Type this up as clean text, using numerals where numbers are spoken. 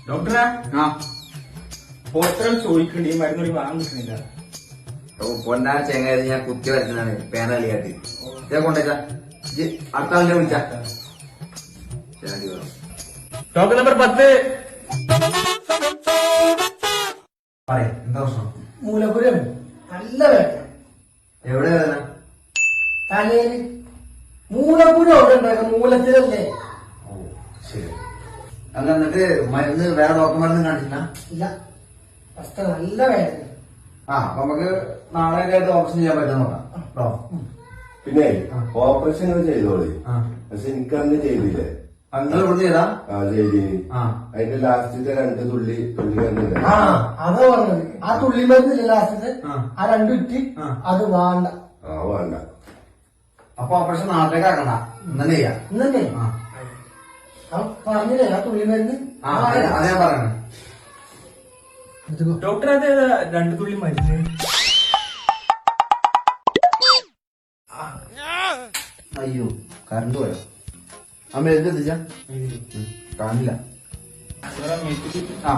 ഡോക്ടറെ ആ പോസ്റ്റർ ചോദിക്കണ്ട് ഈ മരുന്നൊരു വാങ്ങാൻ കിട്ടുന്നില്ല. പൊന്നാ ചെങ്ങായത് ഞാൻ കുത്തി വരച്ചതാണ് പേനാലിയാട്ടി ഇതേ കൊണ്ടേച്ചാ അടുത്ത ആളിനെ വിളിച്ചാ ഡോക്ടർ നമ്പർ 10. പറയാ എന്താ പ്രശ്നം? മൂലപുരം നല്ല വേദന. എവിടെ വേദന? തലയില് മൂലപുരം അവിടെ ഉണ്ടായിരുന്നു. മൂലത്തിലല്ലേ? ഓ ശരി. അല്ല എന്നിട്ട് മരുന്ന് വേറെ ഡോക്ടർ മരുന്ന് കാണിച്ചില്ല? ഇല്ല, ഫസ്റ്റ് നല്ല വേദന. ആ അപ്പൊ നമുക്ക് നാളെ ആയിട്ട് ഓപ്പറേഷൻ ചെയ്യാൻ പറ്റുന്ന നോക്കാം കേട്ടോ. പിന്നെ ഓപ്പറേഷൻ ചെയ്തോളി. ആ പക്ഷെ എനിക്കന്ന് ചെയ്തില്ലേ? നിങ്ങൾ ഇവിടെ ചെയ്താ? ആ ചെയ്തിന്. ആ അതിന്റെ ലാസ്റ്റത്തെ 2 തുള്ളി മരുന്നില്ല. ആ അതാ പറഞ്ഞത്. ആ തുള്ളി മരുന്നില്ല ലാസ്റ്റത്തെ, ആ 2 ഇറ്റി അത് വേണ്ട. ആ വേണ്ട. അപ്പൊ ഓപ്പറേഷൻ നാളത്തേക്ക് ആക്കണ്ട, ഇന്നലെ ചെയ്യാം. ഇന്നെ ആ പറഞ്ഞില്ലേ ആ തുള്ളി മരുന്ന്? ആ അതെ ഞാൻ പറയണേ. ഡോക്ടർ അത് 2 തുള്ളി മരുന്ന്. അയ്യോ കറണ്ട് പോയോ? ആ മരുന്ന് എത്തിച്ചാ കാണില്ല. ഡോക്ടറെ മേടിച്ചിട്ട് ആ